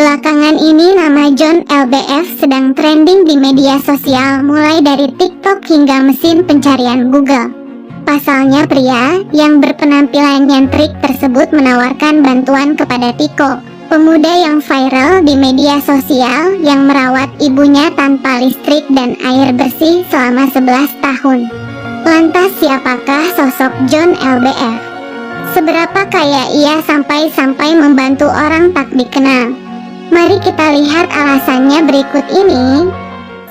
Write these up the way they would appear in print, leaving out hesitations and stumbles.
Belakangan ini nama John LBF sedang trending di media sosial mulai dari TikTok hingga mesin pencarian Google. Pasalnya pria yang berpenampilan nyentrik tersebut menawarkan bantuan kepada Tiko, pemuda yang viral di media sosial yang merawat ibunya tanpa listrik dan air bersih selama 11 tahun. Lantas siapakah sosok John LBF? Seberapa kaya ia sampai membantu orang tak dikenal? Mari kita lihat alasannya berikut ini.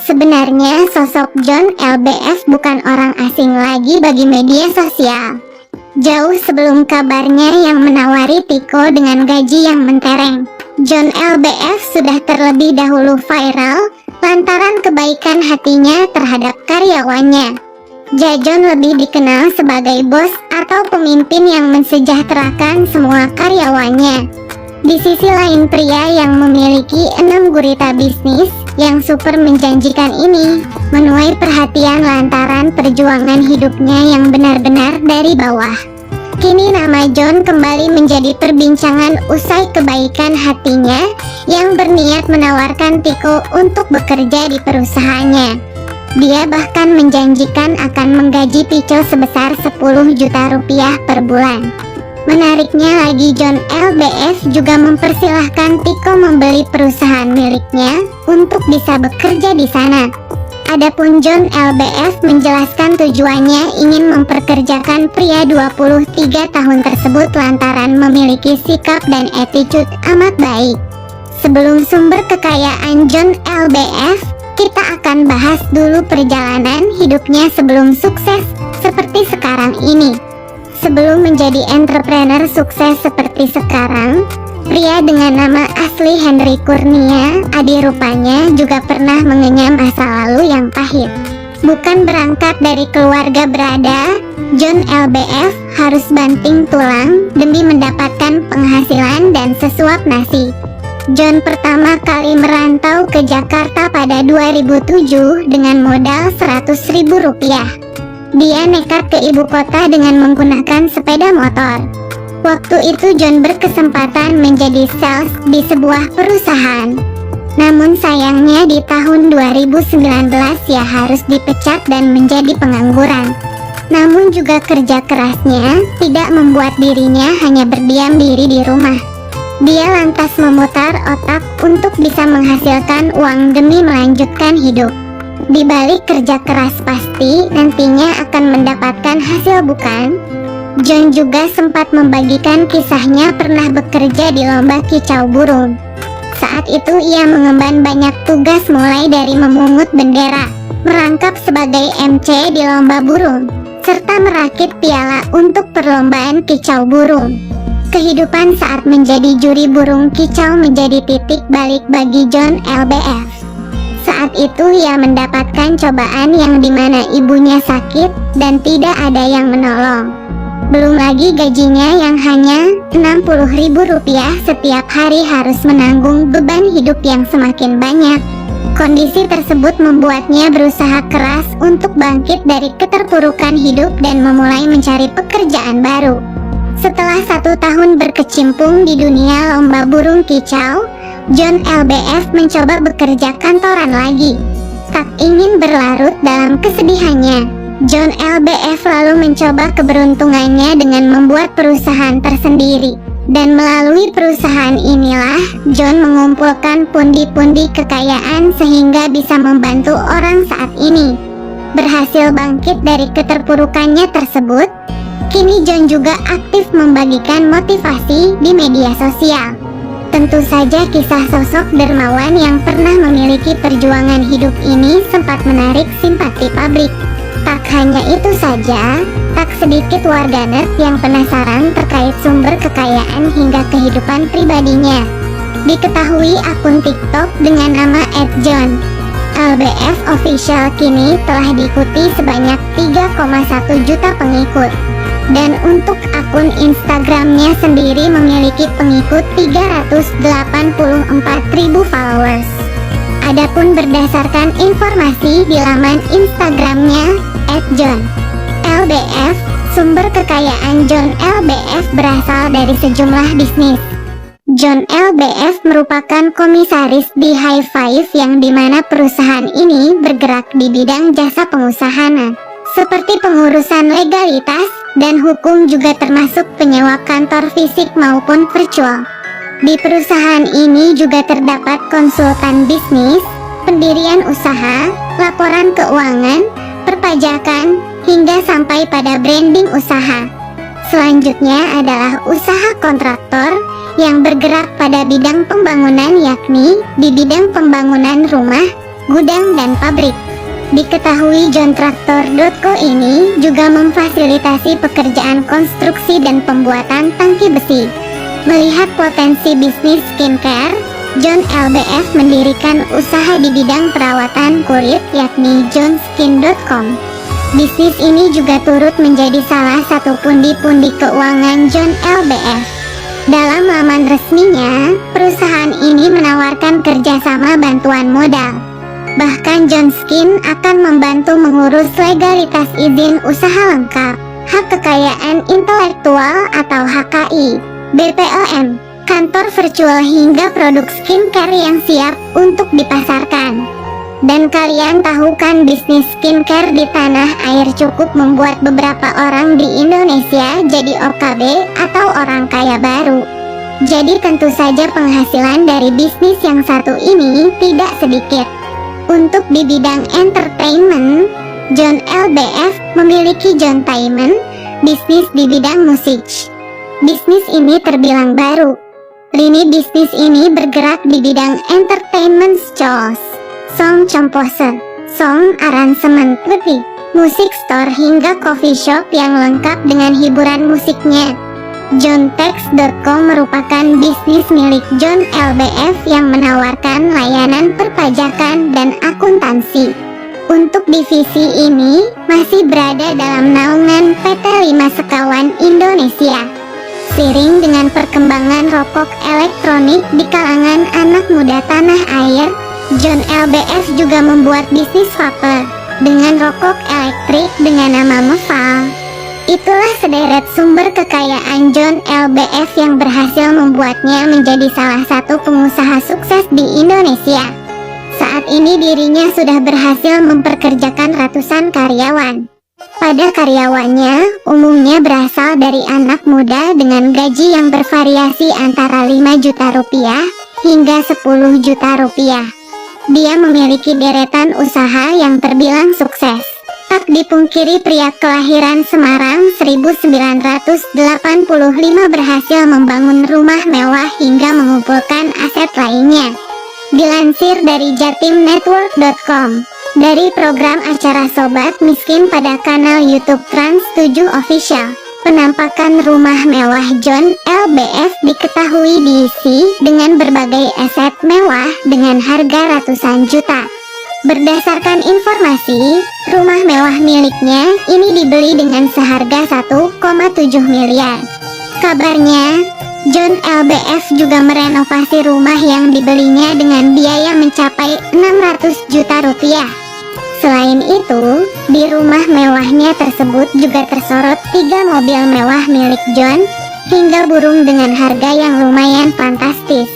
Sebenarnya sosok John LBF bukan orang asing lagi bagi media sosial. Jauh sebelum kabarnya yang menawari Tiko dengan gaji yang mentereng, John LBF sudah terlebih dahulu viral lantaran kebaikan hatinya terhadap karyawannya. John lebih dikenal sebagai bos atau pemimpin yang mensejahterakan semua karyawannya. Di sisi lain, pria yang memiliki 6 gurita bisnis yang super menjanjikan ini menuai perhatian lantaran perjuangan hidupnya yang benar-benar dari bawah. Kini nama John kembali menjadi perbincangan usai kebaikan hatinya yang berniat menawarkan Tiko untuk bekerja di perusahaannya. Dia bahkan menjanjikan akan menggaji Tiko sebesar 10 juta rupiah per bulan. Menariknya lagi, John LBF juga mempersilahkan Tiko membeli perusahaan miliknya untuk bisa bekerja di sana. Adapun John LBF menjelaskan tujuannya ingin memperkerjakan pria 23 tahun tersebut lantaran memiliki sikap dan attitude amat baik. Sebelum sumber kekayaan John LBF, kita akan bahas dulu perjalanan hidupnya sebelum sukses seperti sekarang ini. Sebelum menjadi entrepreneur sukses seperti sekarang, pria dengan nama asli Henry Kurnia Adi rupanya juga pernah mengenyam masa lalu yang pahit. Bukan berangkat dari keluarga berada, John LBF harus banting tulang demi mendapatkan penghasilan dan sesuap nasi. John pertama kali merantau ke Jakarta pada 2007 dengan modal Rp100.000. Dia nekat ke ibu kota dengan menggunakan sepeda motor. Waktu itu John berkesempatan menjadi sales di sebuah perusahaan. Namun sayangnya di tahun 2019 ia harus dipecat dan menjadi pengangguran. Namun juga kerja kerasnya tidak membuat dirinya hanya berdiam diri di rumah. Dia lantas memutar otak untuk bisa menghasilkan uang demi melanjutkan hidup. Di balik kerja keras pasti nantinya akan mendapatkan hasil, bukan? John juga sempat membagikan kisahnya pernah bekerja di lomba kicau burung. Saat itu ia mengemban banyak tugas mulai dari memungut bendera, merangkap sebagai MC di lomba burung, serta merakit piala untuk perlombaan kicau burung. Kehidupan saat menjadi juri burung kicau menjadi titik balik bagi John LBF. Saat itu ia mendapatkan cobaan yang dimana ibunya sakit dan tidak ada yang menolong. Belum lagi gajinya yang hanya Rp60.000 setiap hari harus menanggung beban hidup yang semakin banyak. Kondisi tersebut membuatnya berusaha keras untuk bangkit dari keterpurukan hidup dan memulai mencari pekerjaan baru. Setelah 1 tahun berkecimpung di dunia lomba burung kicau, John LBF mencoba bekerja kantoran lagi. Tak ingin berlarut dalam kesedihannya, John LBF lalu mencoba keberuntungannya dengan membuat perusahaan tersendiri. Dan melalui perusahaan inilah, John mengumpulkan pundi-pundi kekayaan sehingga bisa membantu orang saat ini. Berhasil bangkit dari keterpurukannya tersebut, kini John juga aktif membagikan motivasi di media sosial. Tentu saja kisah sosok dermawan yang pernah memiliki perjuangan hidup ini sempat menarik simpati publik. Tak hanya itu saja, tak sedikit warganet yang penasaran terkait sumber kekayaan hingga kehidupan pribadinya. Diketahui akun TikTok dengan nama @John LBF Official kini telah diikuti sebanyak 3,1 juta pengikut. Dan untuk akun Instagramnya sendiri memiliki pengikut 384.000 followers. Adapun berdasarkan informasi di laman Instagramnya @John LBF, sumber kekayaan John LBF berasal dari sejumlah bisnis. John LBF merupakan komisaris di High Five yang dimana perusahaan ini bergerak di bidang jasa pengusahaan seperti pengurusan legalitas dan hukum, juga termasuk penyewa kantor fisik maupun virtual. Di perusahaan ini juga terdapat konsultan bisnis, pendirian usaha, laporan keuangan, perpajakan, hingga sampai pada branding usaha. Selanjutnya adalah usaha kontraktor yang bergerak pada bidang pembangunan, yakni di bidang pembangunan rumah, gudang, dan pabrik. Diketahui jontraktor.co ini juga memfasilitasi pekerjaan konstruksi dan pembuatan tangki besi. Melihat potensi bisnis skincare, John LBF mendirikan usaha di bidang perawatan kulit, yakni johnskin.com. Bisnis ini juga turut menjadi salah satu pundi-pundi keuangan John LBF. Dalam laman resminya, perusahaan ini menawarkan kerjasama bantuan modal. Bahkan Johnskin akan membantu mengurus legalitas izin usaha lengkap, hak kekayaan intelektual atau HKI, BPOM, kantor virtual hingga produk skincare yang siap untuk dipasarkan. Dan kalian tahu kan, bisnis skincare di tanah air cukup membuat beberapa orang di Indonesia jadi OKB atau orang kaya baru. Jadi tentu saja penghasilan dari bisnis yang satu ini tidak sedikit. Untuk di bidang entertainment, John LBF memiliki Johntainment, bisnis di bidang musik. Bisnis ini terbilang baru. Lini bisnis ini bergerak di bidang entertainment shows, song compose, song arrangement, musik store hingga coffee shop yang lengkap dengan hiburan musiknya. Johntex.co merupakan bisnis milik John LBF yang menawarkan layanan perpajakan dan akuntansi. Untuk divisi ini masih berada dalam naungan PT Lima Sekawan Indonesia. Seiring dengan perkembangan rokok elektronik di kalangan anak muda tanah air, John LBF juga membuat bisnis vapor dengan rokok elektrik dengan nama Moval. Itulah sederet sumber kekayaan John LBF yang berhasil membuatnya menjadi salah satu pengusaha sukses di Indonesia. Saat ini dirinya sudah berhasil memperkerjakan ratusan karyawan. Pada karyawannya umumnya berasal dari anak muda dengan gaji yang bervariasi antara 5 juta rupiah hingga 10 juta rupiah. Dia memiliki deretan usaha yang terbilang sukses. Tak dipungkiri, pria kelahiran Semarang 1985 berhasil membangun rumah mewah hingga mengumpulkan aset lainnya. Dilansir dari jatimnetwork.com, dari program acara Sobat Miskin pada kanal YouTube Trans 7 Official, penampakan rumah mewah John LBF diketahui diisi dengan berbagai aset mewah dengan harga ratusan juta. Berdasarkan informasi, rumah mewah miliknya ini dibeli dengan seharga 1,7 miliar. Kabarnya, John LBF juga merenovasi rumah yang dibelinya dengan biaya mencapai 600 juta rupiah. Selain itu, di rumah mewahnya tersebut juga tersorot 3 mobil mewah milik John, hingga burung dengan harga yang lumayan fantastis.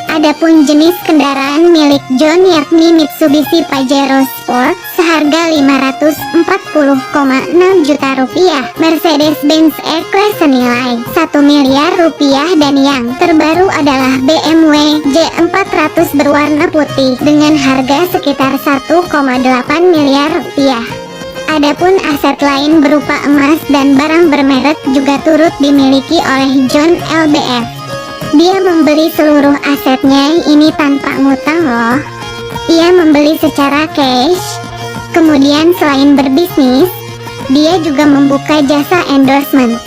Adapun jenis kendaraan milik John yakni Mitsubishi Pajero Sport seharga 540,6 juta rupiah, Mercedes-Benz E-Class senilai 1 miliar rupiah, dan yang terbaru adalah BMW J400 berwarna putih dengan harga sekitar 1,8 miliar rupiah. Adapun aset lain berupa emas dan barang bermerek juga turut dimiliki oleh John LBF. Dia membeli seluruh asetnya ini tanpa ngutang loh. Ia membeli secara cash. Kemudian selain berbisnis, dia juga membuka jasa endorsement.